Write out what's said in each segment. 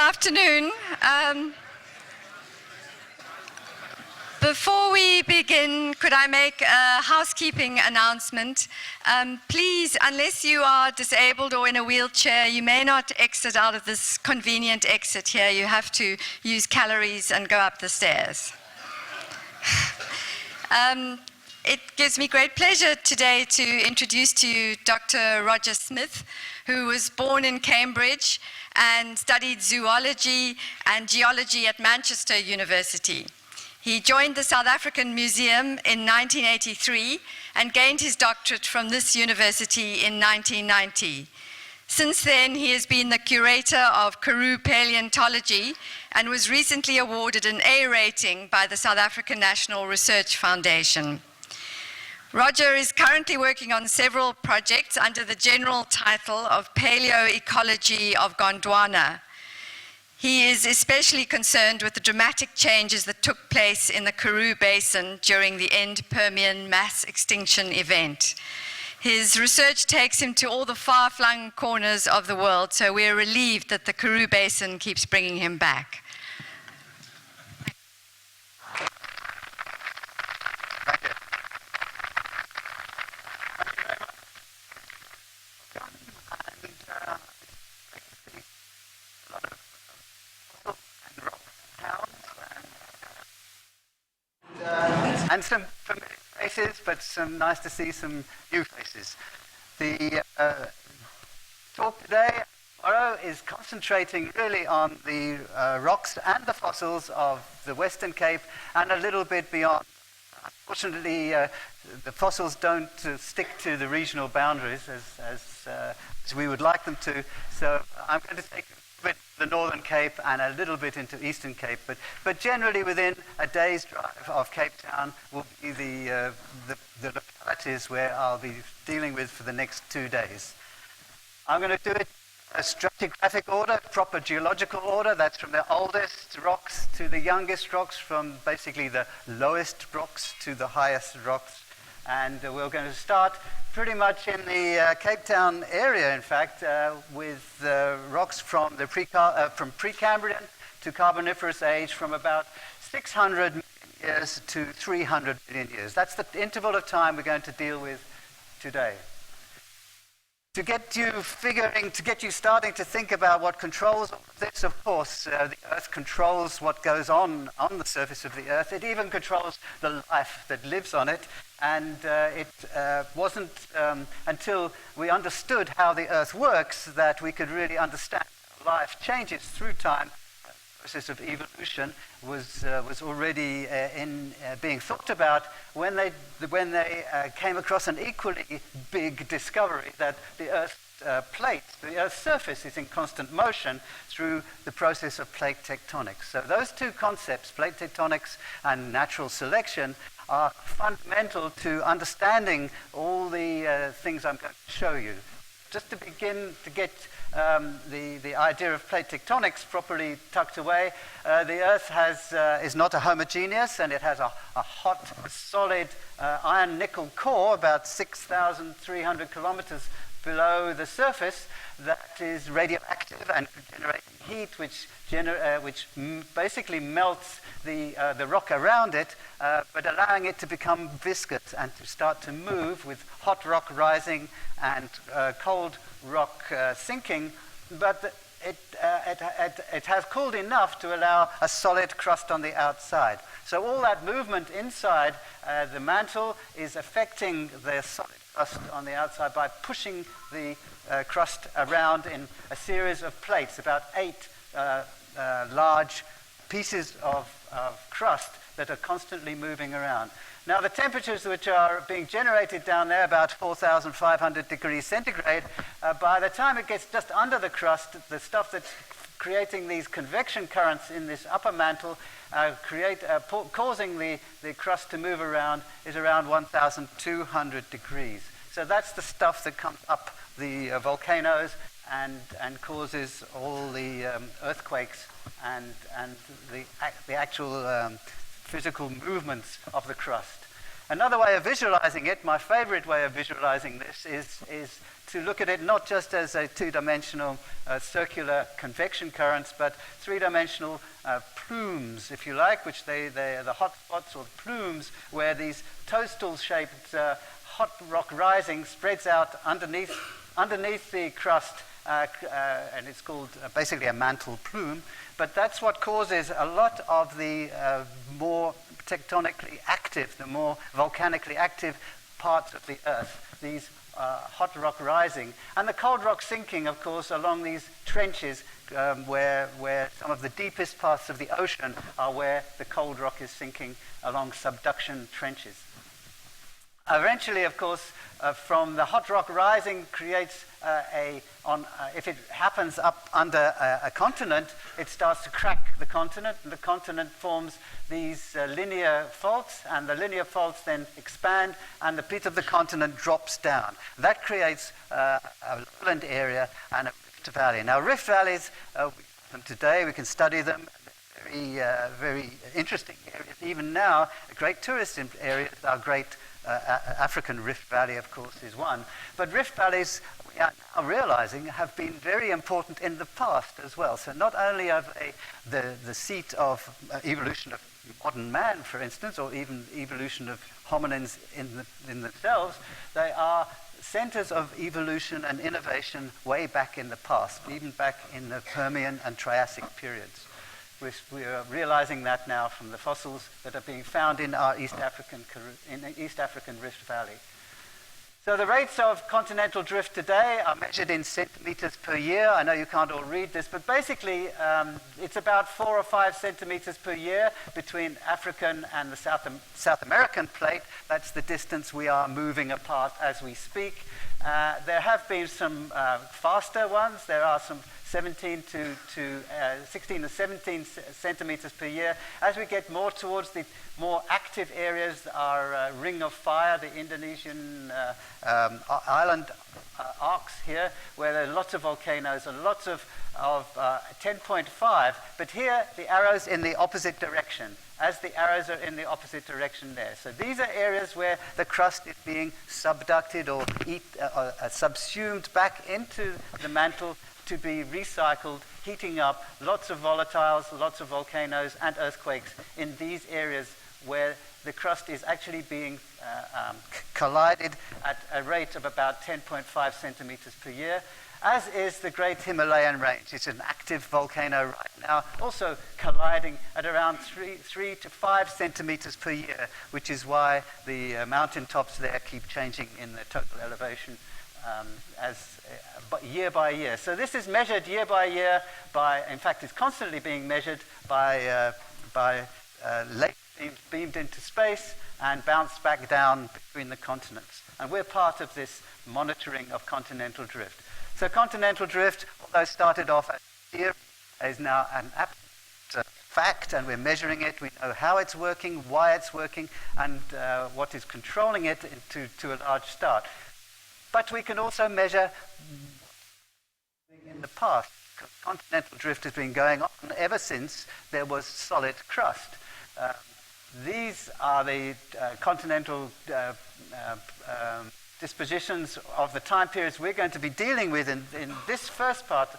afternoon. Before we begin, could I make a housekeeping announcement? Please, unless you are disabled or in a wheelchair, you may not exit out of this convenient exit here. You have to use calories and go up the stairs. It gives me great pleasure today to introduce to you Dr. Roger Smith, who was born in Cambridge and studied zoology and geology at Manchester University. He joined the South African Museum in 1983 and gained his doctorate from this university in 1990. Since then, he has been the curator of Karoo Paleontology and was recently awarded an A rating by the South African National Research Foundation. Roger is currently working on several projects under the general title of Paleoecology of Gondwana. He is especially concerned with the dramatic changes that took place in the Karoo Basin during the end Permian mass extinction event. His research takes him to all the far-flung corners of the world, so we're relieved that the Karoo Basin keeps bringing him back. And some familiar faces, but some nice to see some new faces. The talk today, tomorrow, is concentrating really on the rocks and the fossils of the Western Cape and a little bit beyond. Unfortunately, the fossils don't stick to the regional boundaries as we would like them to, so I'm going to take a bit the Northern Cape and a little bit into Eastern Cape, but generally within a day's drive of Cape Town will be the localities where I'll be dealing with for the next 2 days. I'm going to do it a stratigraphic order, proper geological order. That's from the oldest rocks to the youngest rocks, from basically the lowest rocks to the highest rocks. And we're going to start pretty much in the Cape Town area, in fact, with rocks from the Precambrian to Carboniferous age, from about 600 million years to 300 million years. That's the interval of time we're going to deal with today. To get you starting to think about what controls all of this, of course, the Earth controls what goes on the surface of the Earth. It even controls the life that lives on it. And it wasn't until we understood how the Earth works that we could really understand how life changes through time. The process of evolution was already being thought about when they came across an equally big discovery, that the Earth's plate, the Earth's surface, is in constant motion through the process of plate tectonics. So those two concepts, plate tectonics and natural selection, are fundamental to understanding all the things I'm going to show you. Just to begin to get the idea of plate tectonics properly tucked away, the Earth is not a homogeneous, and it has a hot, solid iron-nickel core about 6,300 kilometers below the surface that is radioactive and generating heat, which basically melts the rock around it, but allowing it to become viscous and to start to move, with hot rock rising and cold rock sinking. But it has cooled enough to allow a solid crust on the outside. So all that movement inside the mantle is affecting the solid crust on the outside by pushing the crust around in a series of plates, about 8 large pieces of crust that are constantly moving around. Now, the temperatures which are being generated down there, about 4,500 degrees centigrade, by the time it gets just under the crust, the stuff that's creating these convection currents in this upper mantle, causing the crust to move around, is around 1,200 degrees. So that's the stuff that comes up the volcanoes and causes all the earthquakes and the actual physical movements of the crust. Another way of visualizing it, my favorite way of visualizing this, is to look at it not just as a two-dimensional circular convection currents, but three-dimensional plumes, if you like, which they are the hot spots or plumes where these toadstool-shaped hot rock rising spreads out underneath the crust, and it's called basically a mantle plume. But that's what causes a lot of the more tectonically active, the more volcanically active parts of the Earth, these hot rock rising. And the cold rock sinking, of course, along these trenches where some of the deepest parts of the ocean are where the cold rock is sinking along subduction trenches. Eventually, of course, from the hot rock rising creates if it happens up under a continent, it starts to crack the continent, and the continent forms these linear faults, and the linear faults then expand, and the bit of the continent drops down. That creates a lowland area and a rift valley. Now, rift valleys, today we can study them. Very interesting areas. Even now, great tourist areas are great. African Rift Valley, of course, is one. But rift valleys, we are now realizing, have been very important in the past as well. So not only are they the seat of evolution of modern man, for instance, or even evolution of hominins in themselves, they are centers of evolution and innovation way back in the past, even back in the Permian and Triassic periods. We are realizing that now from the fossils that are being found in our East African Rift Valley. So the rates of continental drift today are measured in centimeters per year. I know you can't all read this, but basically it's about 4 or 5 centimeters per year between African and the South American plate. That's the distance we are moving apart as we speak. There have been some faster ones. There are some 16 to 17 centimeters per year. As we get more towards the more active areas, our ring of fire, the Indonesian island arcs here, where there are lots of volcanoes and lots of 10.5, but here the arrow's in the opposite direction, as the arrows are in the opposite direction there. So these are areas where the crust is being subducted or subsumed back into the mantle to be recycled, heating up, lots of volatiles, lots of volcanoes and earthquakes in these areas where the crust is actually being collided at a rate of about 10.5 centimeters per year, as is the Great Himalayan Range. It's an active volcano right now, also colliding at around 3 to 5 centimeters per year, which is why the mountain tops there keep changing in the total elevation year by year. So this is measured year by year in fact, it's constantly being measured by lasers beamed into space and bounced back down between the continents. And we're part of this monitoring of continental drift. So continental drift, although started off as a theory, is now an absolute fact, and we're measuring it. We know how it's working, why it's working, and what is controlling it to a large start. But we can also measure in the past. Continental drift has been going on ever since there was solid crust. These are the continental dispositions of the time periods we're going to be dealing with in this first part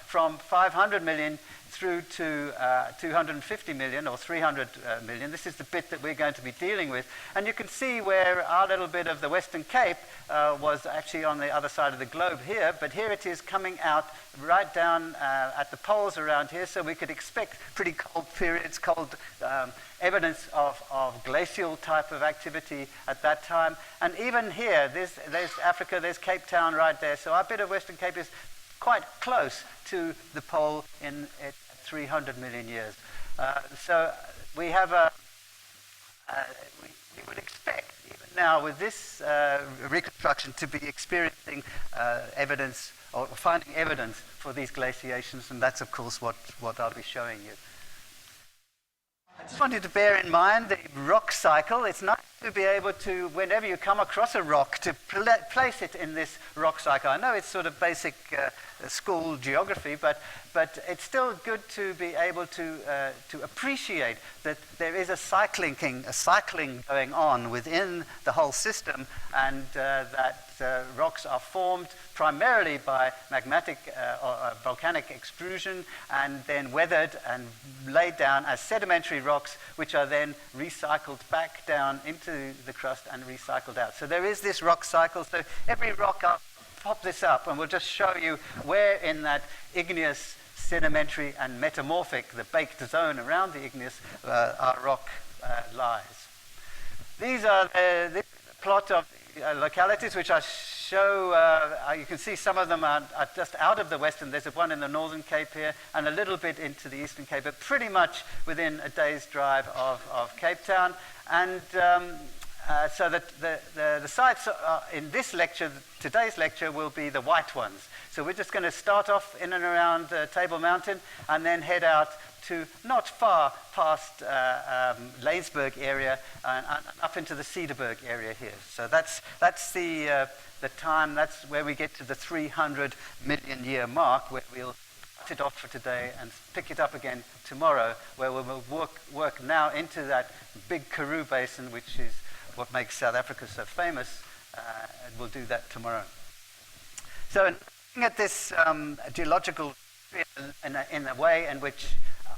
from 500 million through to 250 million or 300 million. This is the bit that we're going to be dealing with. And you can see where our little bit of the Western Cape was actually on the other side of the globe here, but here it is coming out right down at the poles around here, so we could expect pretty cold periods, evidence of glacial type of activity at that time. And even here, there's Africa, there's Cape Town right there, so our bit of Western Cape is quite close to the pole in 300 million years. So we have we would expect even now with this reconstruction to be experiencing evidence or finding evidence for these glaciations, and that's of course what I'll be showing you. I just wanted to bear in mind the rock cycle. It's nice to be able to, whenever you come across a rock, to place it in this rock cycle. I know it's sort of basic school geography, but it's still good to be able to appreciate that there is a cycling going on within the whole system, and that rocks are formed primarily by magmatic or volcanic extrusion, and then weathered and laid down as sedimentary rocks, which are then recycled back down into the crust and recycled out. So there is this rock cycle. So every rock, I'll pop this up and we'll just show you where in that igneous, sedimentary and metamorphic, the baked zone around the igneous, our rock lies. These are the plot of localities which I show. You can see some of them are just out of the western. There's one in the northern Cape here and a little bit into the eastern Cape, but pretty much within a day's drive of Cape Town. And so that the sites in this lecture, today's lecture, will be the white ones. So we're just going to start off in and around Table Mountain and then head out to not far past Lanesburg area and up into the Cedarburg area here. So that's the time. That's where we get to the 300 million year mark, where we'll cut it off for today and pick it up again tomorrow, where we will work now into that big Karoo Basin, which is what makes South Africa so famous, and we'll do that tomorrow. So looking at this geological in a way in which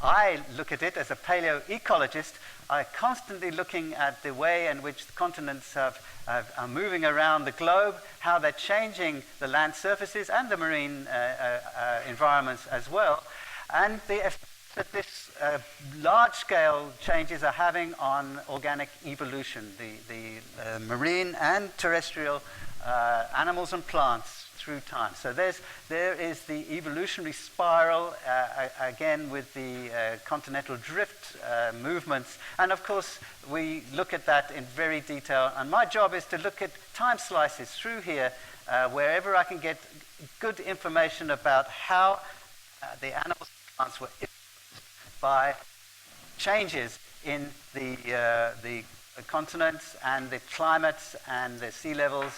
I look at it as a paleoecologist, I'm constantly looking at the way in which the continents are moving around the globe, how they're changing the land surfaces and the marine environments as well, and the effect that this large-scale changes are having on organic evolution, the marine and terrestrial animals and plants through time. So there is the evolutionary spiral, again with the continental drift movements, and of course we look at that in very detail, and my job is to look at time slices through here wherever I can get good information about how the animals and plants were by changes in the continents and the climates and the sea levels,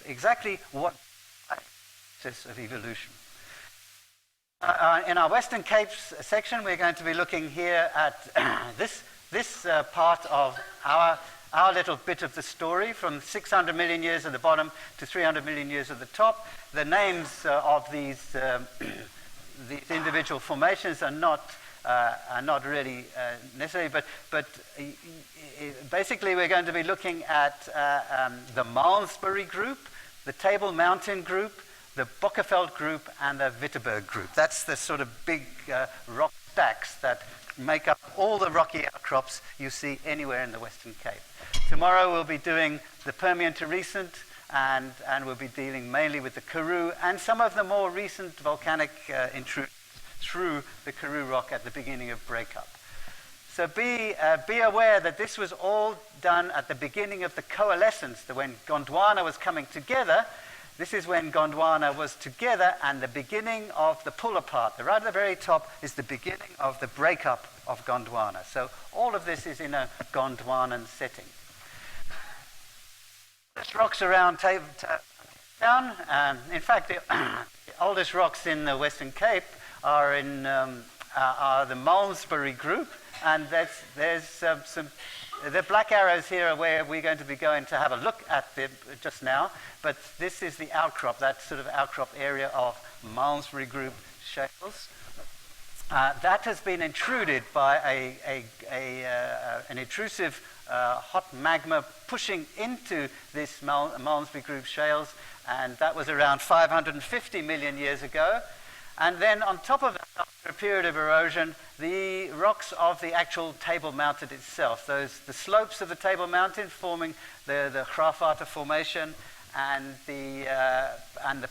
exactly what process of evolution. In our Western Cape section, we're going to be looking here at this part of our little bit of the story, from 600 million years at the bottom to 300 million years at the top. The names of these individual formations are not really necessary, but basically we're going to be looking at the Malmesbury Group, the Table Mountain Group, the Bokkeveld Group, and the Witpoort Group. That's the sort of big rock stacks that make up all the rocky outcrops you see anywhere in the Western Cape. Tomorrow we'll be doing the Permian to recent, and we'll be dealing mainly with the Karoo and some of the more recent volcanic intrusions through the Karoo rock at the beginning of breakup. So be aware that this was all done at the beginning of the coalescence, that when Gondwana was coming together. This is when Gondwana was together, and the beginning of the pull apart. Right at the very top is the beginning of the breakup of Gondwana. So all of this is in a Gondwanan setting. There's rocks around town. In fact, the oldest rocks in the Western Cape are in are the Malmesbury Group, and there's some. The black arrows here are where we're going to be going to have a look at just now, but this is the outcrop, that sort of outcrop area of Malmesbury Group shales. That has been intruded by an intrusive hot magma pushing into this Malmesbury Group shales, and that was around 550 million years ago. And then on top of that, after a period of erosion, the rocks of the actual Table Mountain itself, the slopes of the Table Mountain forming the Witpoort Formation and the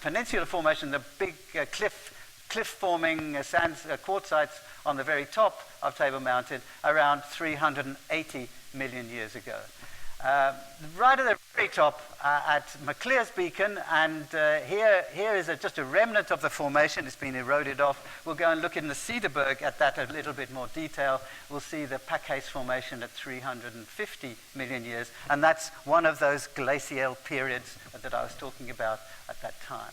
Peninsula Formation, the big cliff-forming quartzites on the very top of Table Mountain, around 380 million years ago. Right at the very top at Maclear's Beacon, and here is just a remnant of the formation. It's been eroded off. We'll go and look in the Cederberg at that a little bit more detail. We'll see the Packhace Formation at 350 million years, and that's one of those glacial periods that I was talking about at that time.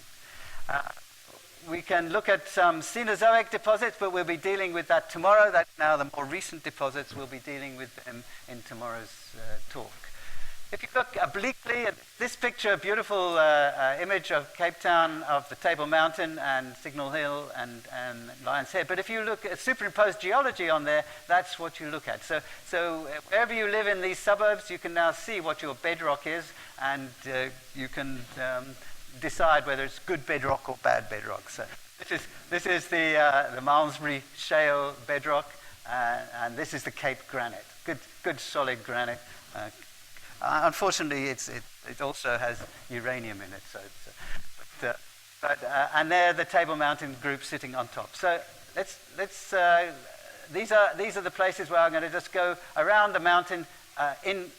We can look at some Cainozoic deposits, but we'll be dealing with that tomorrow. That's now the more recent deposits. We'll be dealing with them in tomorrow's talk. If you look obliquely at this picture, a beautiful image of Cape Town, of the Table Mountain and Signal Hill and Lion's Head. But if you look at superimposed geology on there, that's what you look at. So wherever you live in these suburbs, you can now see what your bedrock is, and you can decide whether it's good bedrock or bad bedrock. So this is the Malmesbury shale bedrock, and this is the Cape granite. Good solid granite. Unfortunately, it also has uranium in it. So and there the Table Mountain group sitting on top. So these are the places where I'm going to just go around the mountain in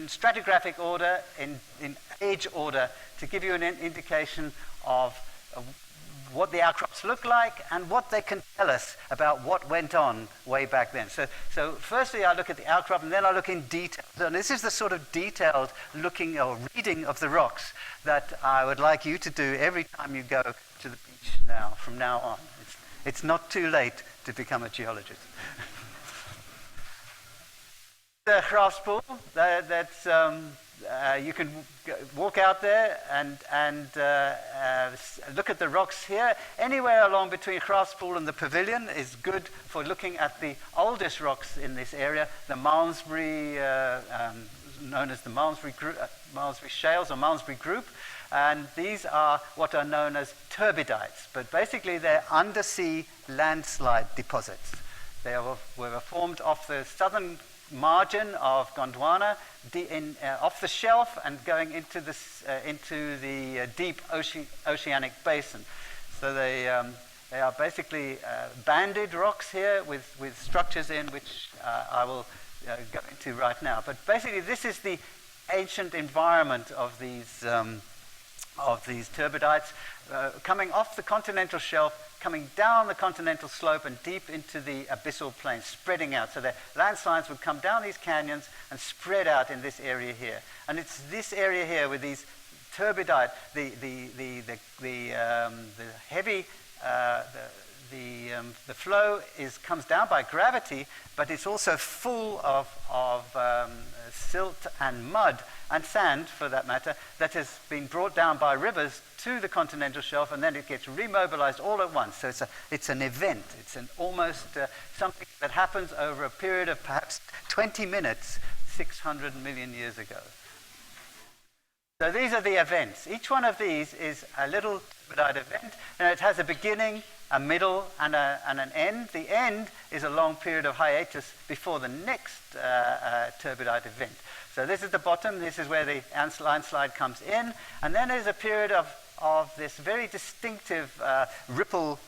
stratigraphic order, in age order, to give you an indication of what the outcrops look like and what they can tell us about what went on way back then. So firstly, I look at the outcrop, and then I look in detail. So this is the sort of detailed looking or reading of the rocks that I would like you to do every time you go to the beach now, from now on. It's not too late to become a geologist. The Graspool, that's you can walk out there and look at the rocks here. Anywhere along between Graspool and the pavilion is good for looking at the oldest rocks in this area, the Malmesbury, known as the Malmesbury Shales or Malmesbury Group. And these are what are known as turbidites, but basically they're undersea landslide deposits. They were formed off the southern margin of Gondwana, off the shelf and going into the deep oceanic basin. So they are basically banded rocks here with structures in which I will go into right now. But basically, this is the ancient environment of these turbidites, coming off the continental shelf, coming down the continental slope and deep into the abyssal plain, spreading out. So the landslides would come down these canyons and spread out in this area here. And it's this area here with these turbidite, the heavy, the flow comes down by gravity, but it's also full of silt and mud and sand, for that matter, that has been brought down by rivers to the continental shelf, and then it gets remobilized all at once. So it's an event. It's almost something that happens over a period of perhaps 20 minutes, 600 million years ago. So these are the events. Each one of these is a little turbidite event, and it has a beginning, a middle, and an end. The end is a long period of hiatus before the next turbidite event. So this is the bottom. This is where the landslide comes in, and then there's a period of this very distinctive ripple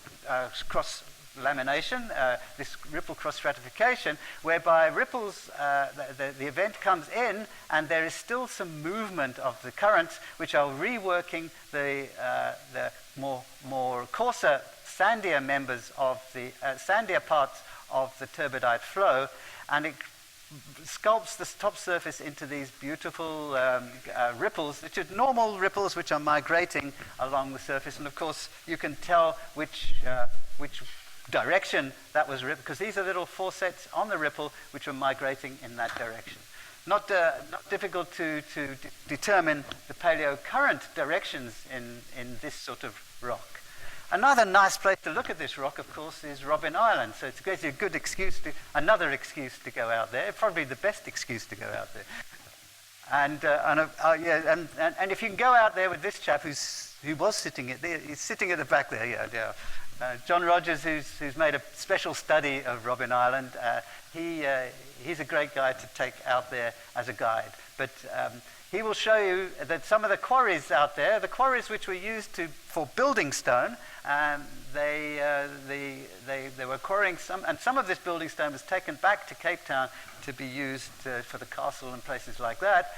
cross lamination, this ripple cross stratification, whereby ripples, the event comes in, and there is still some movement of the currents, which are reworking the more coarser, sandier members of the sandier parts of the turbidite flow, and it sculpts the top surface into these beautiful ripples, which are normal ripples which are migrating along the surface. And of course, you can tell which direction that was ripped, because these are little faucets on the ripple which are migrating in that direction. Not difficult to determine the paleocurrent directions in this sort of rock. Another nice place to look at this rock, of course, is Robben Island. So it's a good another excuse to go out there, probably the best excuse to go out there. And if you can go out there with this chap who was sitting he's sitting at the back there, yeah. John Rogers, who's made a special study of Robben Island, he's a great guy to take out there as a guide. But he will show you that some of the quarries out there, the quarries which were used for building stone, they were quarrying some, and some of this building stone was taken back to Cape Town to be used for the castle and places like that.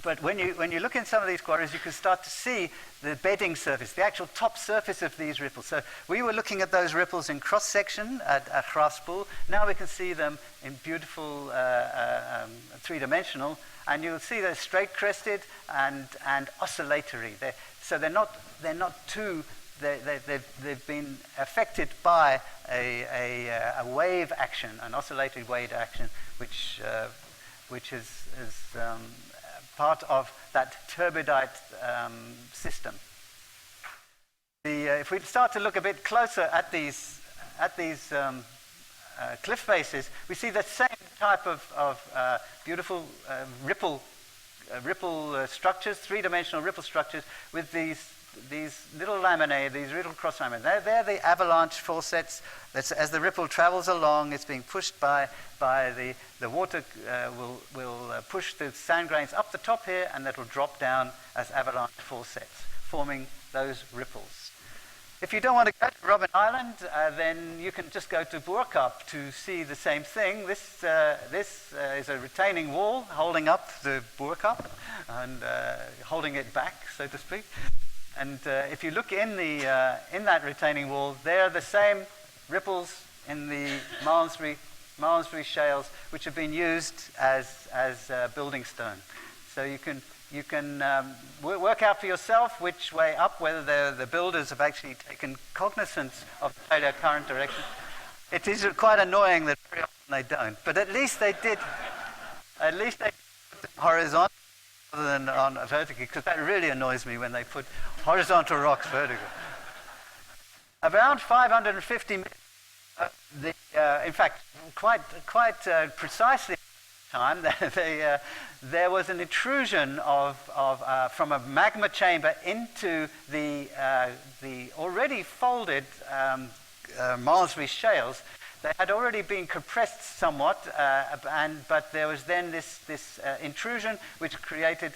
But when you look in some of these quarries, you can start to see the bedding surface, the actual top surface of these ripples. So we were looking at those ripples in cross-section at Graspool. Now we can see them in beautiful three-dimensional, and you'll see they're straight-crested and oscillatory. They've been affected by a wave action, an oscillatory wave action, which is part of that turbidite system. If we start to look a bit closer at these cliff faces, we see the same type of beautiful ripple structures, three-dimensional ripple structures with these little laminae, these little cross laminae. They're the avalanche faucets. As the ripple travels along, it's being pushed by the water will push the sand grains up the top here, and that will drop down as avalanche faucets, forming those ripples. If you don't want to go to Robben Island, then you can just go to Bokkeveld to see the same thing. This is a retaining wall holding up the Bokkeveld and holding it back, so to speak. And if you look in that retaining wall, they are the same ripples in the Malmesbury shales, which have been used as building stone. So you can work out for yourself which way up, whether the builders have actually taken cognizance of the paleo current direction. It is quite annoying that very often they don't, but at least they did. At least they put them horizontal rather than on vertical, because that really annoys me when they put horizontal rocks vertical. Around 550 meters, in fact, quite precisely at the time, there was an intrusion from a magma chamber into the already folded Malmesbury shales. They had already been compressed somewhat, but there was then this intrusion which created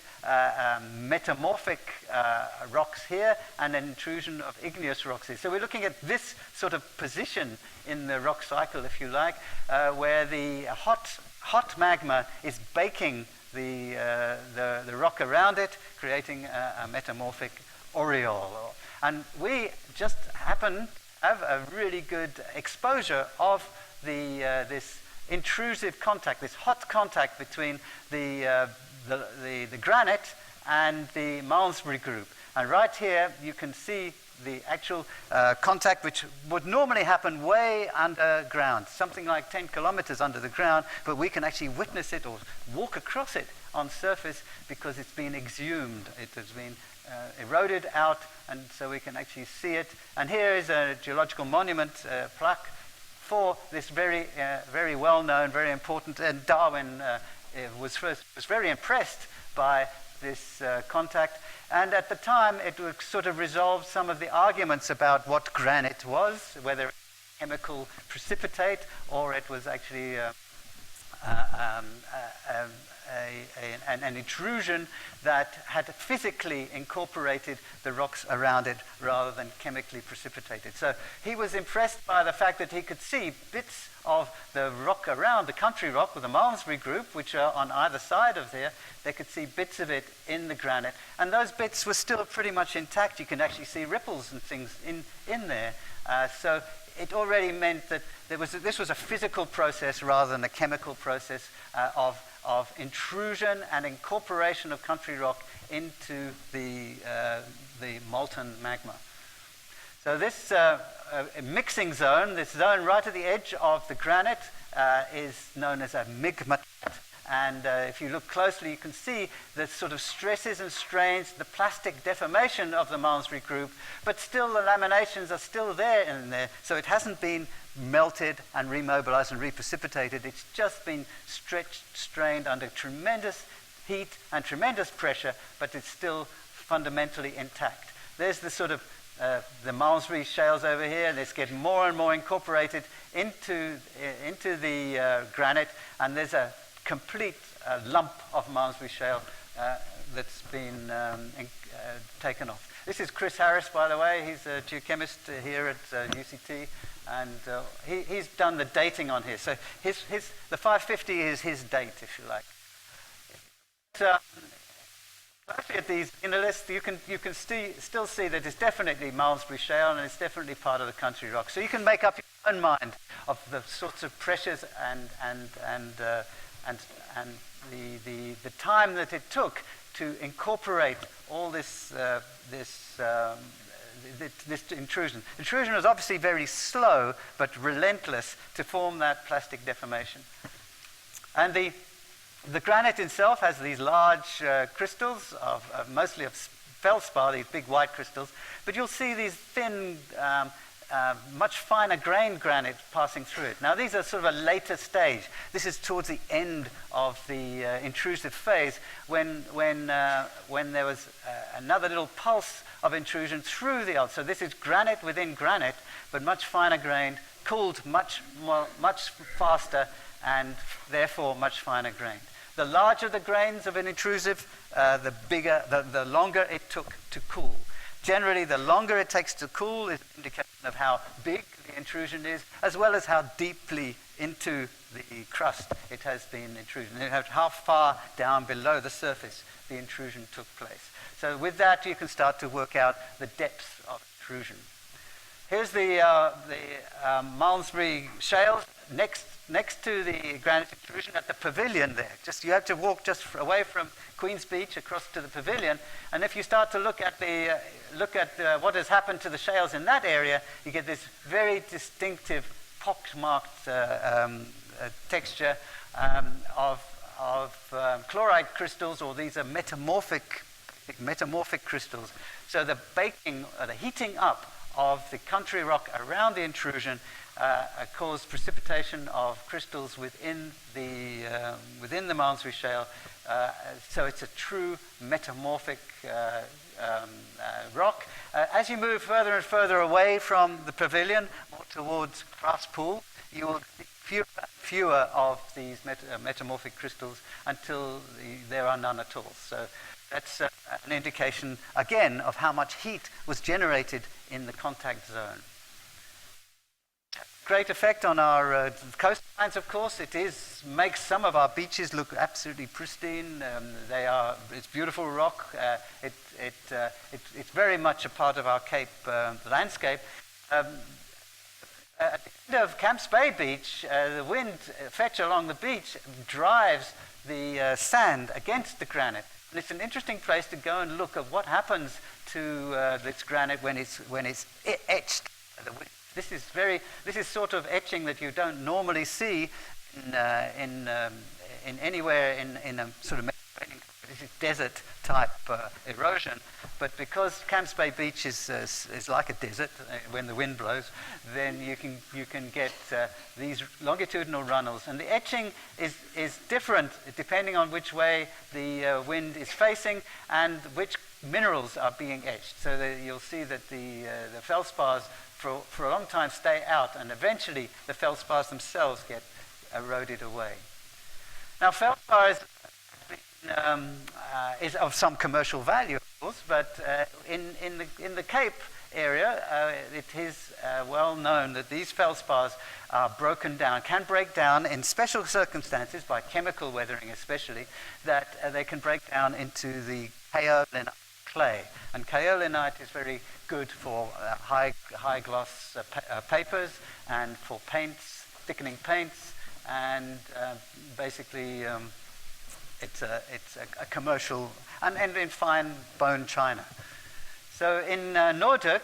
metamorphic rocks here and an intrusion of igneous rocks here. So we're looking at this sort of position in the rock cycle, if you like, where the hot magma is baking the rock around it, creating a metamorphic aureole. And we just happen have a really good exposure of this intrusive contact, this hot contact between the granite and the Malmesbury Group. And right here you can see the actual contact, which would normally happen way underground, something like 10 kilometers under the ground, but we can actually witness it or walk across it on surface because it's been exhumed. It has been eroded out, and so we can actually see it. And here is a geological monument plaque for this very well-known, very important, and Darwin was very impressed by this contact. And at the time, it would sort of resolve some of the arguments about what granite was, whether it was chemical precipitate or it was actually an intrusion that had physically incorporated the rocks around it rather than chemically precipitated. So he was impressed by the fact that he could see bits of the rock around, the country rock with the Malmesbury Group, which are on either side of there. They could see bits of it in the granite, and those bits were still pretty much intact. You can actually see ripples and things in there. So it already meant that this was a physical process rather than a chemical process of intrusion and incorporation of country rock into the molten magma. So this mixing zone, this zone right at the edge of the granite, is known as a migmatat. And if you look closely, you can see the sort of stresses and strains, the plastic deformation of the Malmesbury Group, but still the laminations are still there in there. So it hasn't been melted and remobilized and reprecipitated. It's just been stretched, strained under tremendous heat and tremendous pressure, but it's still fundamentally intact. There's the sort of the Malmesbury shales over here, and it's getting more and more incorporated into the granite, and there's a complete lump of Malmesbury shale that's been taken off. This is Chris Harris, by the way. He's a geochemist here at UCT, and he's done the dating on here. So the 550 is his date, if you like. Actually, at these in the list, you can still see that it's definitely Malmesbury shale, and it's definitely part of the country rock. So you can make up your own mind of the sorts of pressures and the time that it took to incorporate all this intrusion. Intrusion was obviously very slow but relentless to form that plastic deformation. And the granite itself has these large crystals of mostly of feldspar, these big white crystals, but you'll see these thin, much finer grained granite passing through it. Now these are sort of a later stage. This is towards the end of the intrusive phase when there was another little pulse of intrusion through the earth. So this is granite within granite, but much finer grained, cooled much faster, and therefore much finer grained. The larger the grains of an intrusive, the longer it took to cool. Generally, the longer it takes to cool is an indication of how big the intrusion is, as well as how deeply into the crust it has been intrusion, and how far down below the surface the intrusion took place. So with that, you can start to work out the depth of intrusion. Here's the Malmesbury shales next to the granite intrusion at the pavilion there. You have to walk just away from Queen's Beach across to the pavilion, and if you start to look at what has happened to the shales in that area, you get this very distinctive pockmarked texture of chloride crystals, or these are metamorphic crystals. So the baking, or the heating up of the country rock around the intrusion caused precipitation of crystals within the Malmesbury shale. So it's a true metamorphic rock. As you move further and further away from the pavilion, more towards Crafts Pool, you will see fewer of these metamorphic crystals until there are none at all. So that's an indication, again, of how much heat was generated in the contact zone. Great effect on our coastlines, of course. Makes some of our beaches look absolutely pristine. It's beautiful rock. It's very much a part of our Cape landscape. At the end of Camps Bay Beach, the wind fetch along the beach drives the sand against the granite. And it's an interesting place to go and look at what happens to this granite when it's etched. This is sort of etching that you don't normally see in anywhere in a sort of desert type erosion, but because Camps Bay Beach is like a desert when the wind blows, then you can get these longitudinal runnels, and the etching is different depending on which way the wind is facing and which minerals are being etched. So you'll see that the feldspars for a long time stay out, and eventually the feldspars themselves get eroded away. Now, feldspar is of some commercial value, of course, but in the Cape area, it is well known that these feldspars are can break down in special circumstances, by chemical weathering especially, that they can break down into the kaolinite clay. And kaolinite is very good for high gloss papers, and for paints, thickening paints, and basically it's a commercial, and in fine bone china. So in Noordhoek,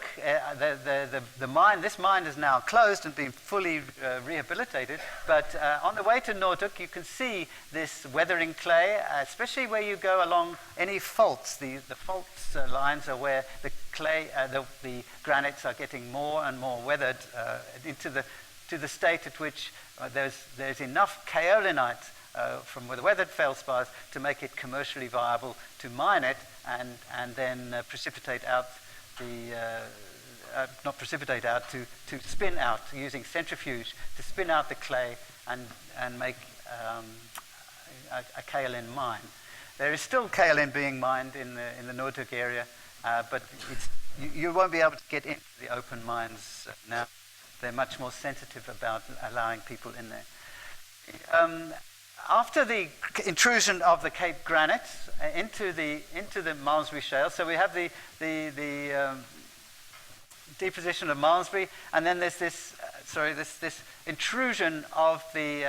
this mine is now closed and been fully rehabilitated, but on the way to Noordhoek you can see this weathering clay, especially where you go along any faults. The faults lines are where the clay, the granites are getting more and more weathered to the state at which there's enough kaolinite from the weathered feldspars to make it commercially viable to mine it and then precipitate out to spin out, using centrifuge to spin out the clay and make a kaolin mine. There is still kaolin being mined in the Noordhoek area, but you won't be able to get into the open mines now. They're much more sensitive about allowing people in there. After the intrusion of the Cape Granite into the Malmesbury Shale, so we have the deposition of Malmesbury, and then there's this intrusion of the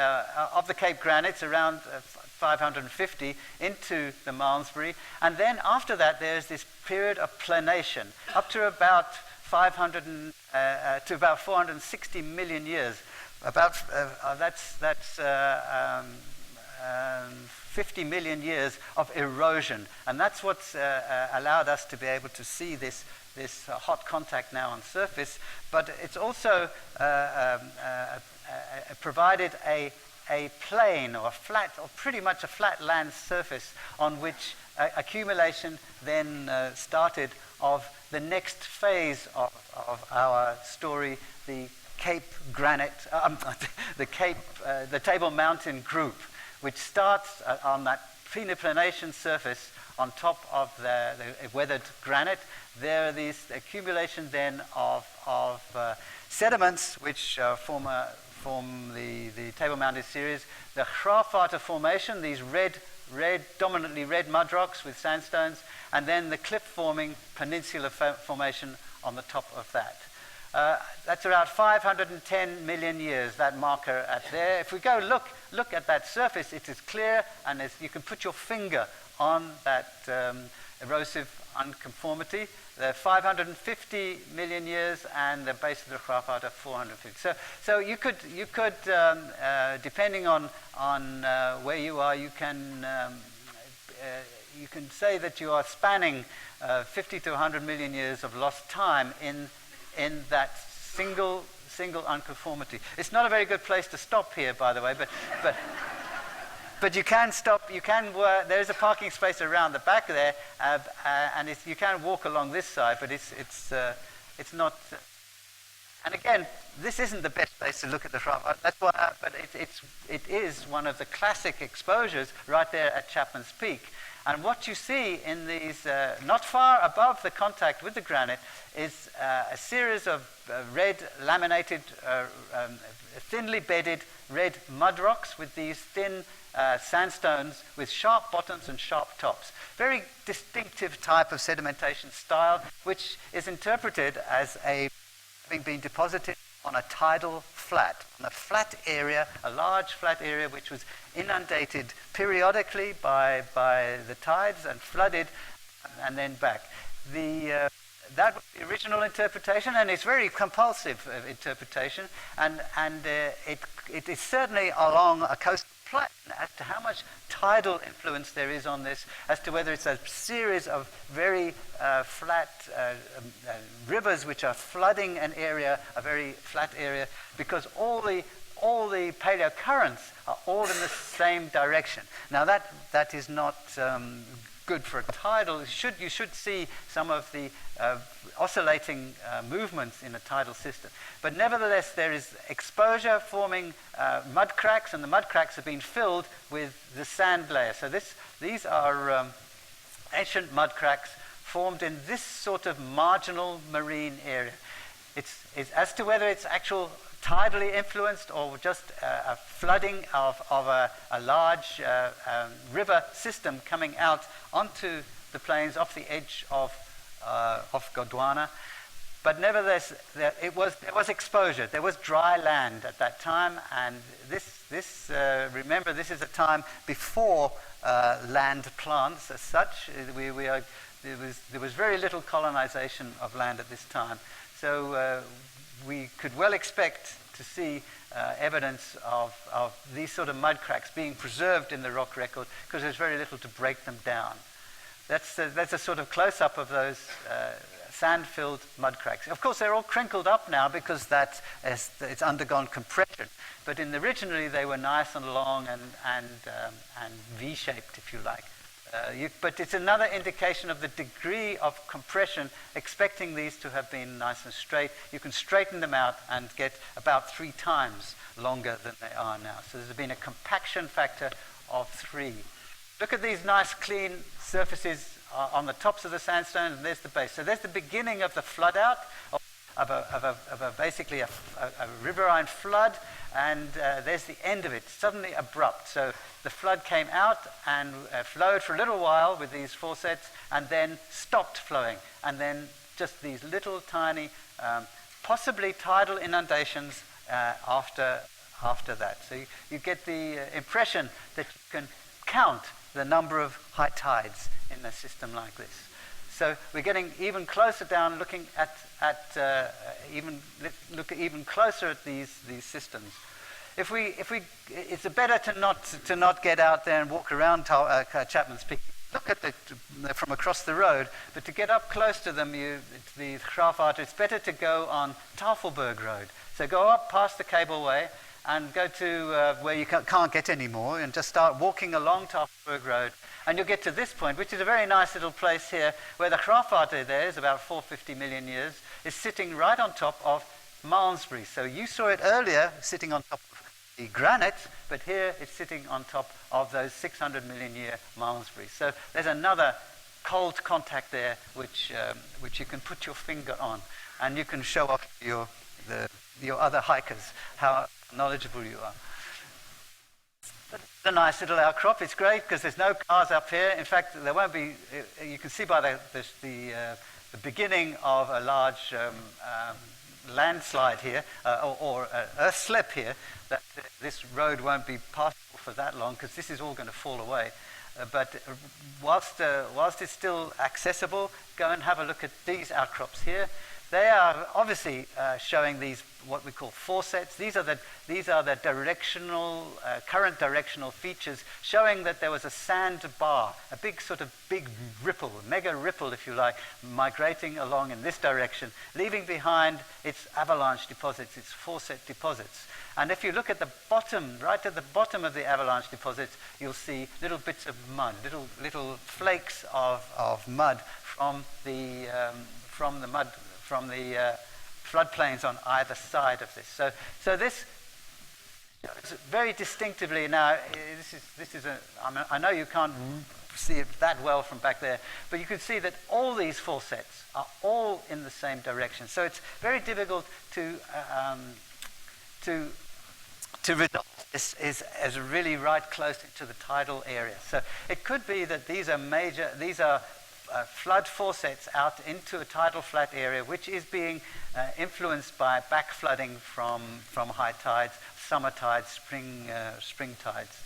Cape Granites around 550 into the Malmesbury, and then after that there's this period of planation up to about 460 million years. That's 50 million years of erosion, and that's what's allowed us to be able to see this hot contact now on surface. But it's also provided a plain or a flat, or pretty much a flat land surface on which accumulation then started of the next phase of our story, the Cape Granite, the Table Mountain Group, which starts on that phenoplanation surface on top of the weathered granite. There are these accumulation then of sediments which form the Table Mountain series. The Graafater Formation, these dominantly red mud rocks with sandstones, and then the cliff-forming Peninsula Formation on the top of that. That's around 510 million years, that marker at there. If we go look at that surface, it is clear, and you can put your finger on that erosive unconformity. The 550 million years, and the base of the Graafater 450. So you could depending on where you are, you can say that you are spanning 50 to 100 million years of lost time in that single unconformity. It's not a very good place to stop here, by the way, but you can stop. You can work. There is a parking space around the back there, and you can walk along this side. But it's not. And again, this isn't the best place to look at the Graafater. That's why. But it is one of the classic exposures right there at Chapman's Peak. And what you see in these, not far above the contact with the granite, is a series of red laminated, thinly bedded red mud rocks with these thin sandstones with sharp bottoms and sharp tops. Very distinctive type of sedimentation style, which is interpreted as having been deposited on a tidal flat, on a flat area, a large flat area which was inundated periodically by the tides and flooded and then back. That was the original interpretation, and it's very compulsive interpretation, and it is certainly along a coastal plain as to how much tidal influence there is on this, as to whether it's a series of very flat rivers which are flooding an area, a very flat area, because all the paleocurrents are all in the same direction. Now that is not good for a tidal. You should see some of the oscillating movements in a tidal system. But nevertheless, there is exposure forming mud cracks, and the mud cracks have been filled with the sand layer. So these are ancient mud cracks formed in this sort of marginal marine area. It's as to whether it's actual tidally influenced or just a flooding of a large river system coming out onto the plains off the edge of Gondwana. But nevertheless, there was exposure. There was dry land at that time, and remember, this is a time before land plants as such. There was very little colonization of land at this time. So we could well expect to see evidence of these sort of mud cracks being preserved in the rock record, because there's very little to break them down. That's a sort of close-up of those sand-filled mud cracks. Of course, they're all crinkled up now because it's undergone compression. But originally, they were nice and long and V-shaped, if you like. But it's another indication of the degree of compression, expecting these to have been nice and straight. You can straighten them out and get about 3 times longer than they are now. So there's been a compaction factor of 3. Look at these nice clean surfaces on the tops of the sandstone, and there's the base. So there's the beginning of the flood out of basically a riverine flood, and there's the end of it, suddenly abrupt. So the flood came out and flowed for a little while with these faucets, and then stopped flowing, and then just these little tiny, possibly tidal inundations after that. So you get the impression that you can count the number of high tides in a system like this. So we're getting even closer down, looking at even closer at these systems. It's better to not get out there and walk around Chapman's Peak. Look at from across the road, but to get up close to them, the Graafwater, it's better to go on Tafelberg Road. So go up past the cableway and go to where you can't get any more, and just start walking along Tafelberg Road, and you'll get to this point, which is a very nice little place here, where the Graafwater there is about 450 million years, is sitting right on top of Malmesbury. So you saw it earlier sitting on top of the granite, but here it's sitting on top of those 600 million year Malmesbury. So there's another cold contact there, which you can put your finger on, and you can show off your other hikers how knowledgeable you are. It's a nice little outcrop. It's great because there's no cars up here. In fact, there won't be. You can see by the beginning of a large landslide here, or earth slip here, that this road won't be passable for that long, because this is all going to fall away. But whilst it's still accessible, go and have a look at these outcrops here. They are obviously showing these what we call faucets. These are the current directional features, showing that there was a sand bar, a big ripple, mega ripple if you like, migrating along in this direction, leaving behind its avalanche deposits, its faucet deposits. And if you look at the bottom, right at the bottom of the avalanche deposits, you'll see little bits of mud, little flakes of mud from the floodplains on either side of this. So this shows very distinctively. Now, I know you can't see it that well from back there, but you can see that all these faucets are all in the same direction. So it's very difficult to resolve. This is really right close to the tidal area. So it could be that these are flood faucets out into a tidal flat area, which is being influenced by back flooding from high tides, summer tides, spring tides.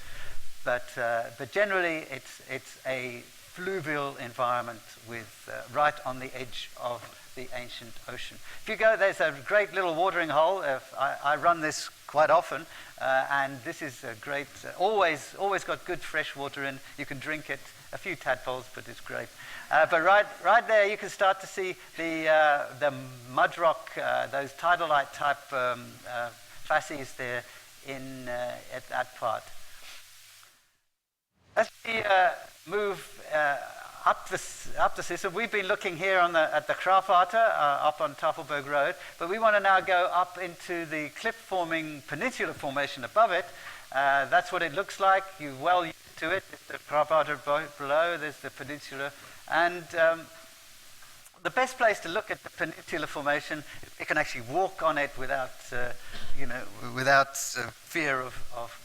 But generally, it's a fluvial environment with right on the edge of the ancient ocean. If you go, there's a great little watering hole. I run this quite often, and this is a great. Always got good fresh water in. You can drink it. A few tadpoles, but it's great. But right there, you can start to see the mud rock, those tidalite type facies there at that part. As we move up the system, we've been looking here at the Graafwater up on Tafelberg Road, but we want to now go up into the cliff-forming Peninsula Formation above it. That's what it looks like. You're well used to it. There's the Graafwater below, there's the peninsula. And the best place to look at the Peninsula Formation is you can actually walk on it without fear of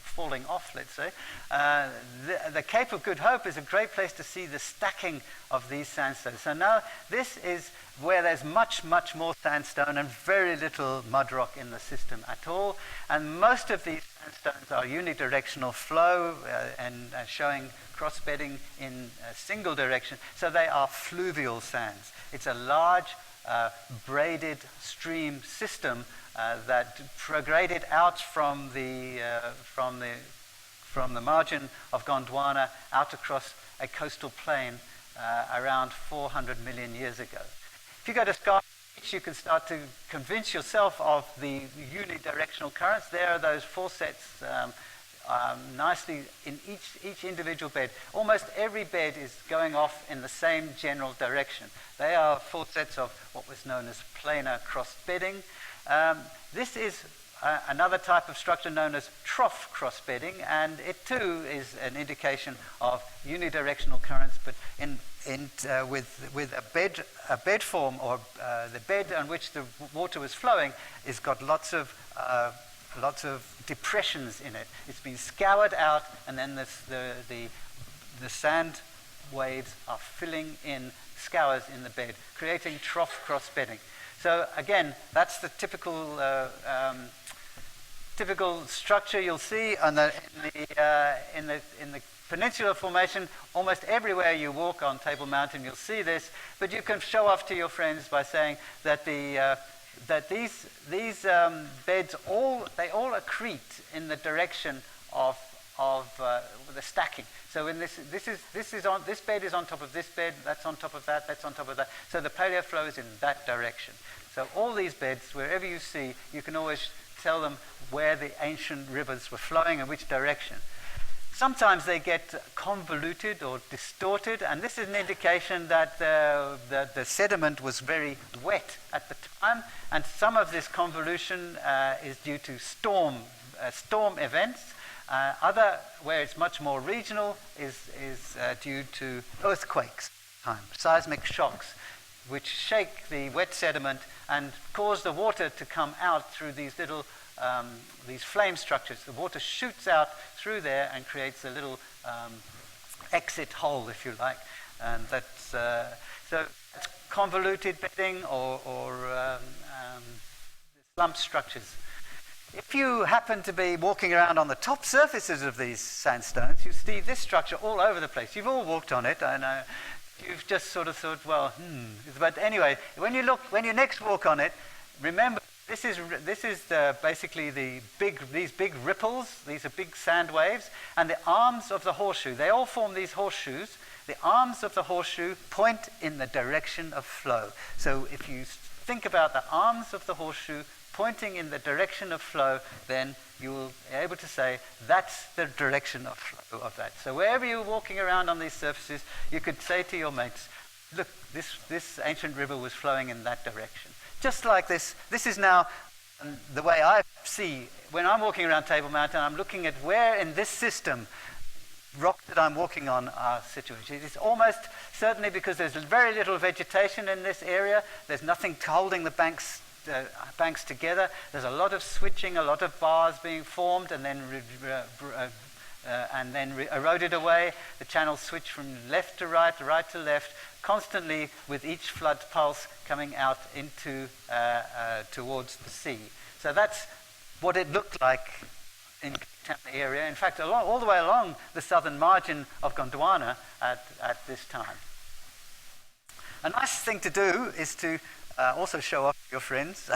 falling off, let's say. The Cape of Good Hope is a great place to see the stacking of these sandstones. So now this is where there's much, much more sandstone and very little mud rock in the system at all. And most of these sandstones are unidirectional flow and showing cross-bedding in a single direction. So they are fluvial sands. It's a large braided stream system that prograded out from the margin of Gondwana out across a coastal plain around 400 million years ago. If you go to Sky Beach, you can start to convince yourself of the unidirectional currents. There are those faucets nicely in each individual bed. Almost every bed is going off in the same general direction. They are faucets of what was known as planar cross-bedding. This is another type of structure known as trough cross-bedding, and it too is an indication of unidirectional currents, but with a bed form, or the bed on which the water was flowing is got lots of depressions in it. It's been scoured out, and then the sand waves are filling in scours in the bed, creating trough cross-bedding. So again, that's the typical structure you'll see in the Peninsula Formation. Almost everywhere you walk on Table Mountain, you'll see this. But you can show off to your friends by saying that these beds all accrete in the direction of the stacking. So in this bed is on top of this bed, that's on top of that, that's on top of that. So the paleo flow is in that direction. So all these beds, wherever you see, you can always tell them where the ancient rivers were flowing and which direction. Sometimes they get convoluted or distorted, and this is an indication that the sediment was very wet at the time, and some of this convolution is due to storm events. Other, where it's much more regional, is due to earthquakes, seismic shocks, which shake the wet sediment and cause the water to come out through these little these flame structures. The water shoots out through there and creates a little exit hole, if you like, and that's so that's convoluted bedding or slump structures. If you happen to be walking around on the top surfaces of these sandstones, you see this structure all over the place. You've all walked on it, I know. You've just sort of thought, well, But anyway, when you next walk on it, remember this is basically these big ripples. These are big sand waves, and the arms of the horseshoe. They all form these horseshoes. The arms of the horseshoe point in the direction of flow. So if you think about the arms of the horseshoe pointing in the direction of flow, then you will be able to say that's the direction of flow of that. So wherever you're walking around on these surfaces, you could say to your mates, look, this ancient river was flowing in that direction. Just like this is now the way I see, when I'm walking around Table Mountain, I'm looking at where in this system rock that I'm walking on are situated. It's almost certainly because there's very little vegetation in this area. There's nothing holding the banks together. There's a lot of switching, a lot of bars being formed and then eroded away. The channels switch from left to right to left, constantly with each flood pulse coming out into towards the sea. So that's what it looked like in the area. In fact, all the way along the southern margin of Gondwana at this time. A nice thing to do is to also show off your friends,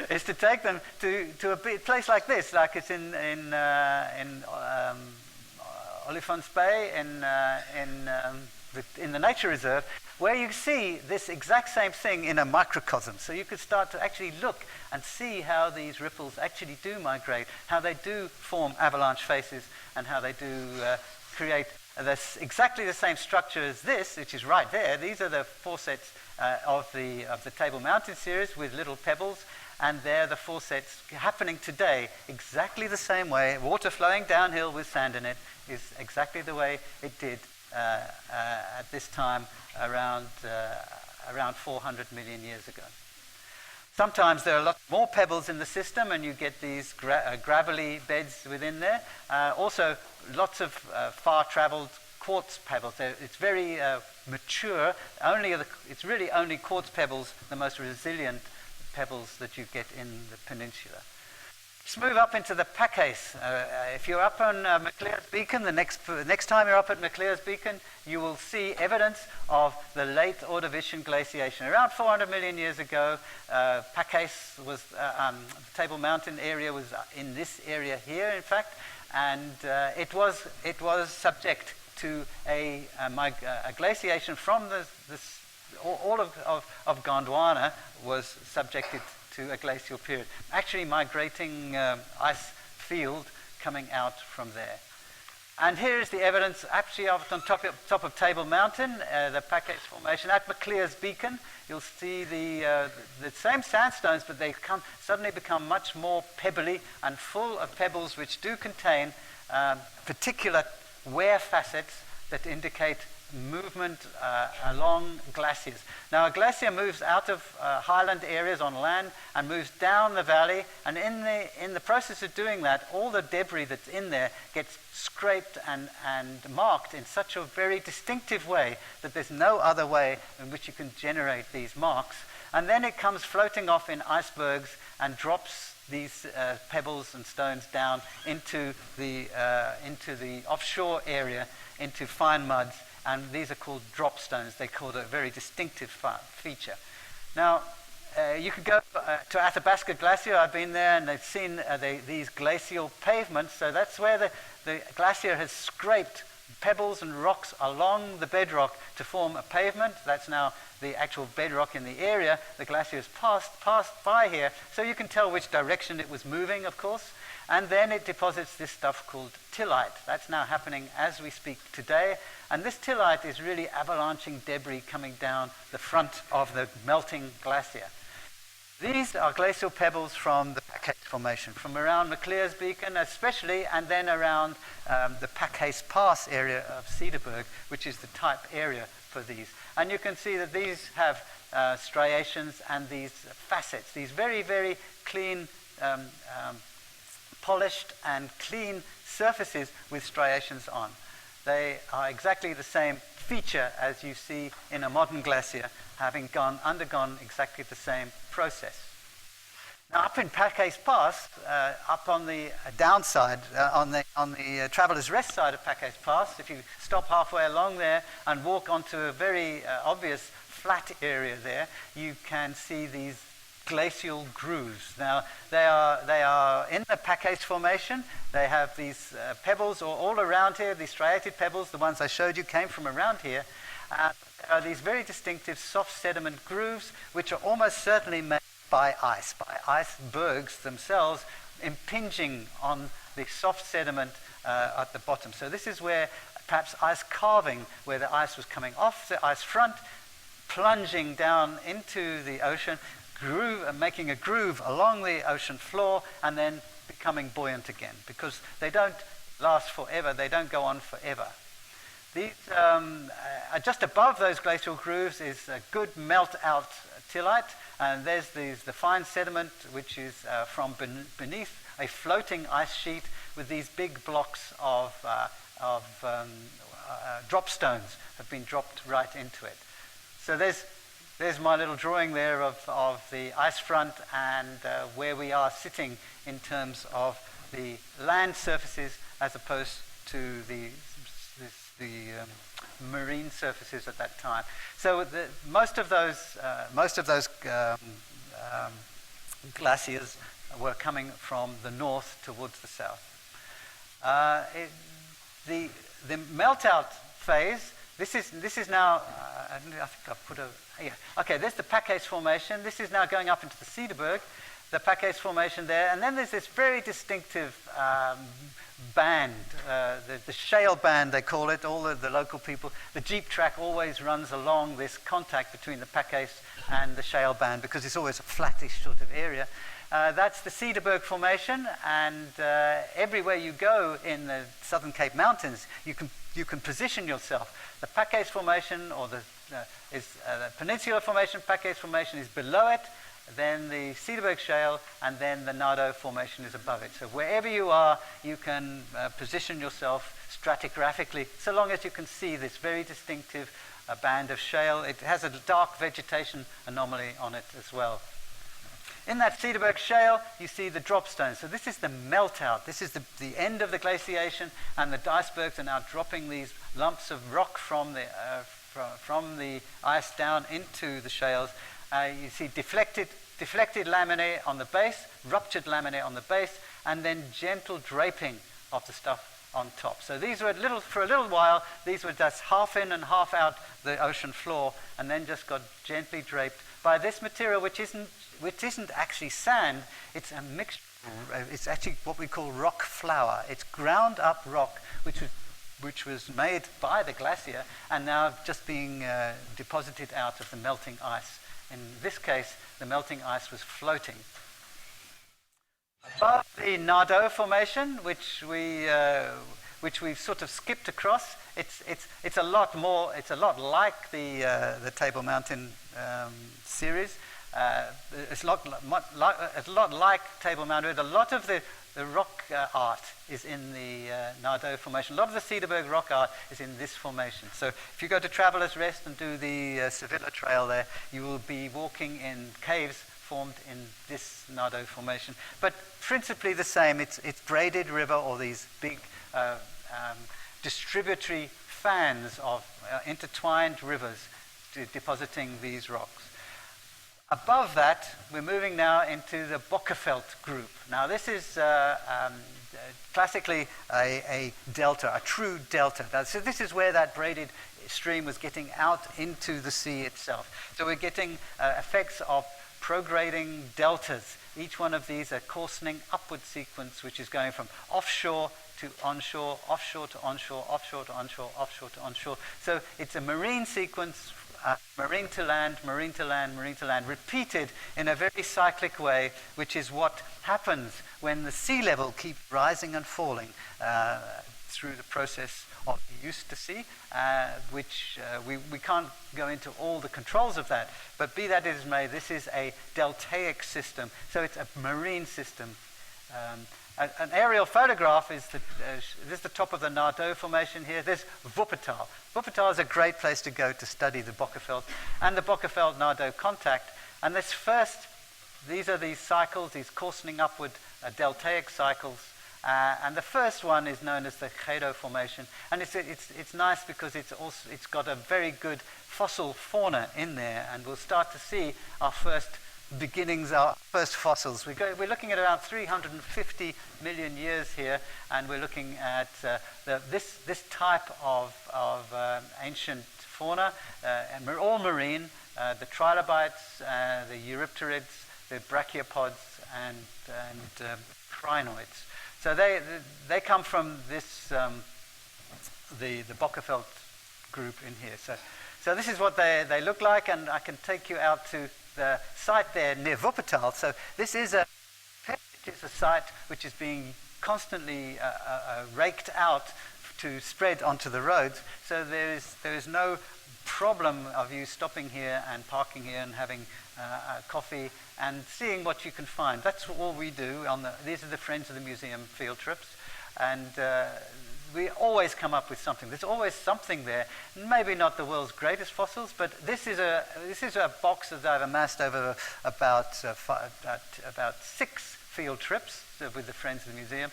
is to take them to a place like this, like it's in Olifants Bay in the nature reserve, where you see this exact same thing in a microcosm. So you could start to actually look and see how these ripples actually do migrate, how they do form avalanche faces, and how they do create exactly the same structure as this, which is right there. These are the faucets of the Table Mountain series with little pebbles, and they're the faucets happening today exactly the same way. Water flowing downhill with sand in it is exactly the way it did at this time around 400 million years ago. Sometimes there are a lot more pebbles in the system, and you get these gravelly beds within there. Also, lots of far-traveled quartz pebbles. It's very mature. It's really only quartz pebbles, the most resilient pebbles that you get in the peninsula. Let's move up into the Pacase. If you're up on McClear's Beacon, the next time you're up at McClear's Beacon, you will see evidence of the late Ordovician glaciation. Around 400 million years ago, Pacase was, the Table Mountain area was in this area here, in fact, and it was subject to a glaciation from all of Gondwana was subjected to a glacial period. Actually migrating ice field coming out from there. And here is the evidence actually of it on top of Table Mountain, the Packace Formation at Maclear's Beacon. You'll see the same sandstones, but they suddenly become much more pebbly and full of pebbles which do contain particular wear facets that indicate movement along glaciers. Now a glacier moves out of highland areas on land and moves down the valley, and in the process of doing that, all the debris that's in there gets scraped and marked in such a very distinctive way that there's no other way in which you can generate these marks. And then it comes floating off in icebergs and drops these pebbles and stones down into the offshore area, into fine muds, and these are called drop stones. They call it a very distinctive feature. Now, you could go to Athabasca Glacier. I've been there, and they've seen these glacial pavements. So that's where the glacier has scraped pebbles and rocks along the bedrock to form a pavement. That's now the actual bedrock in the area. The glacier has passed by here, so you can tell which direction it was moving, of course. And then it deposits this stuff called tillite. That's now happening as we speak today. And this tillite is really avalanching debris coming down the front of the melting glacier. These are glacial pebbles from the Packace Formation, from around Maclear's Beacon especially, and then around the Packace Pass area of Cedarburg, which is the type area for these. And you can see that these have striations and these facets, these very, very clean, polished and clean surfaces with striations on. They are exactly the same feature as you see in a modern glacier, having undergone exactly the same process. Now, up in Packace Pass, up on the downside, on the Traveller's Rest side of Packace Pass, if you stop halfway along there and walk onto a very obvious flat area there, you can see these glacial grooves. Now, they are in the Packace Formation. They have these pebbles all around here. These striated pebbles, the ones I showed you, came from around here. There are these very distinctive soft sediment grooves, which are almost certainly made by icebergs themselves, impinging on the soft sediment at the bottom. So this is where perhaps ice carving, where the ice was coming off the ice front, plunging down into the ocean, making a groove along the ocean floor, and then becoming buoyant again, because they don't last forever, they don't go on forever. These, just above those glacial grooves is a good melt-out tillite, and there's the fine sediment which is from beneath a floating ice sheet with these big blocks of drop stones have been dropped right into it. So there's my little drawing there of the ice front and where we are sitting in terms of the land surfaces as opposed to the marine surfaces at that time. So most of those glaciers were coming from the north towards the south. The melt-out phase. This is now. I think I've put a. Yeah. Okay. There's the Packace Formation. This is now going up into the Cedarburg, the Packace Formation there, and then there's this very distinctive band, the shale band they call it. All the local people. The jeep track always runs along this contact between the Packace and the shale band because it's always a flattish sort of area. That's the Cedarburg Formation, and everywhere you go in the Southern Cape Mountains, you can position yourself. The Packace Formation, or the Peninsula Formation, Packace Formation is below it, then the Cedarburg Shale, and then the Nardo Formation is above it. So wherever you are, you can position yourself stratigraphically, so long as you can see this very distinctive band of shale. It has a dark vegetation anomaly on it as well. In that Cedarburg Shale, you see the drop stones. So this is the melt-out. This is the end of the glaciation, and the icebergs are now dropping these lumps of rock from the ice down into the shales. You see deflected laminae on the base, ruptured laminae on the base, and then gentle draping of the stuff on top. So these were for a little while, these were just half in and half out the ocean floor, and then just got gently draped by this material, which isn't actually sand. It's a mixture. It's actually what we call rock flour. It's ground up rock, which was which was made by the glacier and now just being deposited out of the melting ice. In this case, the melting ice was floating. Above the Nardo Formation, which we've sort of skipped across, it's a lot more. It's a lot like the Table Mountain series. It's a lot like Table Mountain. A lot of the rock art is in the Nardo Formation. A lot of the Cederberg rock art is in this formation. So if you go to Traveller's Rest and do the Sevilla Trail there, you will be walking in caves formed in this Nardo Formation. But principally the same. It's braided river, or these big distributary fans of intertwined rivers depositing these rocks. Above that, we're moving now into the Bokkeveld group. Now, this is classically a delta, a true delta. So this is where that braided stream was getting out into the sea itself. So we're getting effects of prograding deltas. Each one of these a coarsening upward sequence, which is going from offshore to onshore, offshore to onshore, offshore to onshore, offshore to onshore. So it's a marine sequence, marine to land, marine to land, marine to land, repeated in a very cyclic way, which is what happens when the sea level keeps rising and falling through the process of the use to sea, which we can't go into all the controls of that, but be that as may, this is a deltaic system, so it's a marine system. An aerial photograph is this is the top of the Nardo Formation here. There's Wuppertal. Wuppertal is a great place to go to study the Bokkeveld and the Bokkeveld-Nardo contact. And these are these cycles, these coarsening upward deltaic cycles. And the first one is known as the Cainozoic Formation, and it's nice because it's got a very good fossil fauna in there, and we'll start to see our first beginnings, our first fossils. We're looking at around 350 million years here, and we're looking at this type of ancient fauna, and we're all marine, the trilobites, the eurypterids, the brachiopods, and crinoids. So they come from this the Bokkeveld group in here. So this is what they look like, and I can take you out to the site there near Wuppertal. So this is a site which is being constantly raked out to spread onto the roads. So there is no problem of you stopping here and parking here and having a coffee and seeing what you can find. That's all we do. These are the Friends of the Museum field trips, and we always come up with something. There's always something there. Maybe not the world's greatest fossils, but this is a box that I've amassed over about 6 field trips with the Friends of the Museum,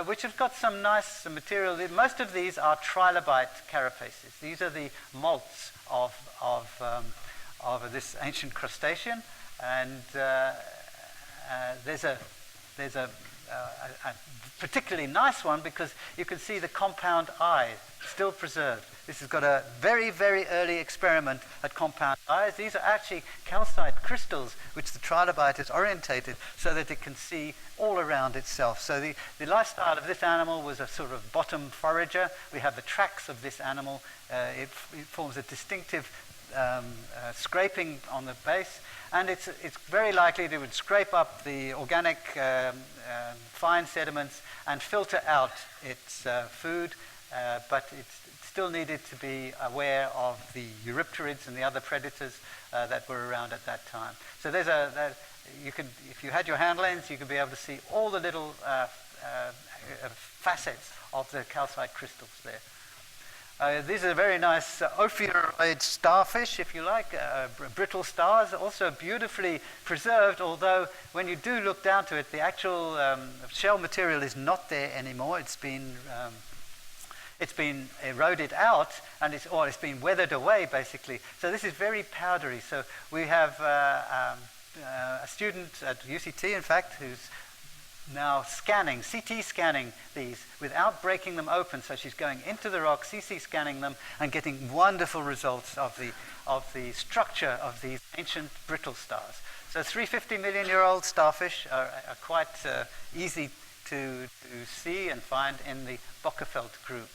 which have got some nice material. Most of these are trilobite carapaces. These are the molts of this ancient crustacean, and there's a particularly nice one because you can see the compound eye still preserved. This has got a very, very early experiment at compound eyes. These are actually calcite crystals which the trilobite is orientated so that it can see all around itself. So the lifestyle of this animal was a sort of bottom forager. We have the tracks of this animal. It forms a distinctive scraping on the base, and it's very likely that it would scrape up the organic fine sediments and filter out its food, but it still needed to be aware of the eurypterids and the other predators that were around at that time. So there's if you had your hand lens, you could be able to see all the little facets of the calcite crystals there. These are very nice ophiuroid starfish, if you like, brittle stars, also beautifully preserved, although when you do look down to it, the actual shell material is not there anymore. It's been eroded out, and it's been weathered away, basically. So this is very powdery. So we have a student at UCT, in fact, who's now CT scanning these without breaking them open. So she's going into the rock, CT scanning them, and getting wonderful results of the structure of these ancient brittle stars. So 350 million year old starfish are quite easy to see and find in the Bokkeveld group.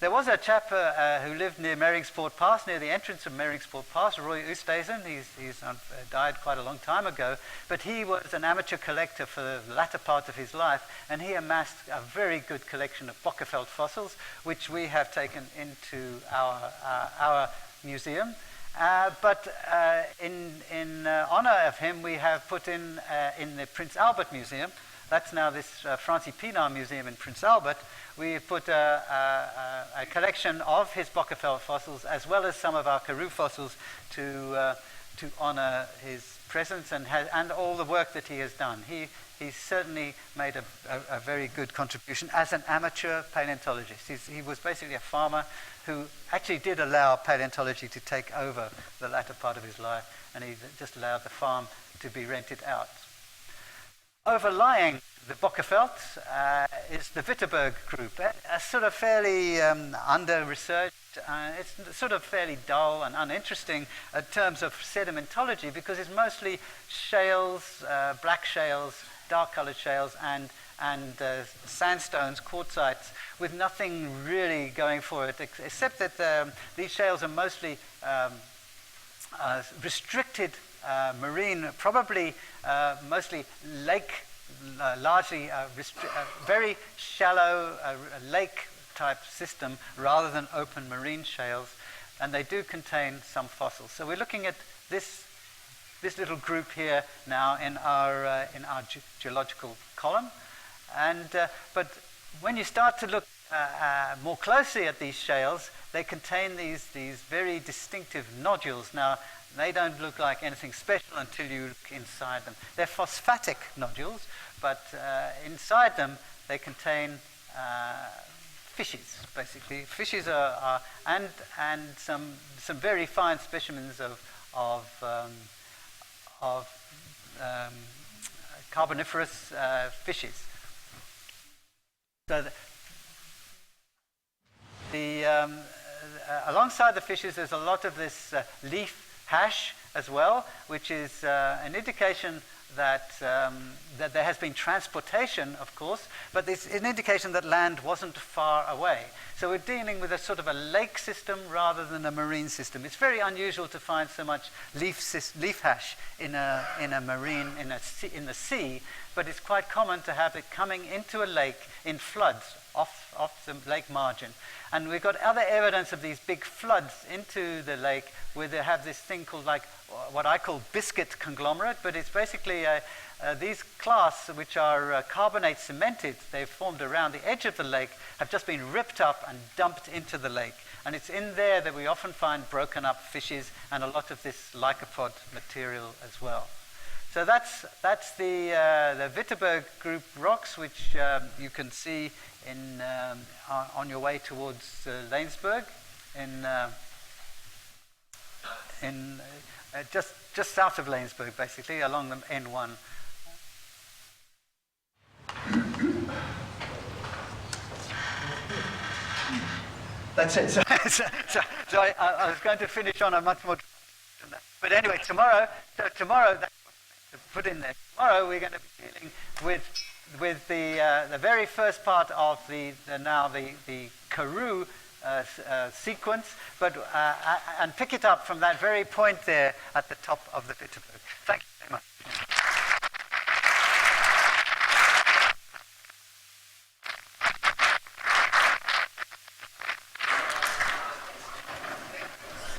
There was a chap who lived near Meringsport Pass, near the entrance of Meringsport Pass, Roy Oosthuizen. He's died quite a long time ago, but he was an amateur collector for the latter part of his life, and he amassed a very good collection of Bokkeveld fossils, which we have taken into our museum. But in honor of him, we have put in the Prince Albert Museum. That's now this Francie Pienaar Museum in Prince Albert. We put a collection of his Bokkeveld fossils, as well as some of our Karoo fossils, to honor his presence and all the work that he has done. He's certainly made a very good contribution as an amateur paleontologist. He was basically a farmer who actually did allow paleontology to take over the latter part of his life, and he just allowed the farm to be rented out. Overlying the Bokkeveld is the Witpoort Group, a sort of fairly under-researched. It's sort of fairly dull and uninteresting in terms of sedimentology, because it's mostly shales, black shales, dark-colored shales, and sandstones, quartzites, with nothing really going for it, except that these shales are mostly restricted marine, probably mostly lake, largely very shallow lake type system rather than open marine shales, and they do contain some fossils. So we're looking at this little group here now in our geological column, and but when you start to look more closely at these shales, they contain these very distinctive nodules. Now, they don't look like anything special until you look inside them. They're phosphatic nodules, but inside them they contain fishes, basically. Fishes are and some very fine specimens of carboniferous fishes. So alongside the fishes, there's a lot of this leaf hash as well, which is an indication that there has been transportation, of course, but it's an indication that land wasn't far away. So we're dealing with a sort of a lake system rather than a marine system. It's very unusual to find so much leaf hash in the sea, but it's quite common to have it coming into a lake in floods off the lake margin. And we've got other evidence of these big floods into the lake, where they have this thing called, like, what I call biscuit conglomerate, but it's basically these clasts, which are carbonate cemented, they've formed around the edge of the lake, have just been ripped up and dumped into the lake. And it's in there that we often find broken up fishes and a lot of this lycopod material as well. So that's the Witpoort Group rocks, which you can see on your way towards Laingsburg, just south of Laingsburg, basically, along the N1. That's it. So I was going to finish on a much more, but anyway, tomorrow, to put in there, tomorrow we're going to be dealing with the very first part of the Karoo sequence, but and pick it up from that very point there at the top of the Witpoort. Thank you very much.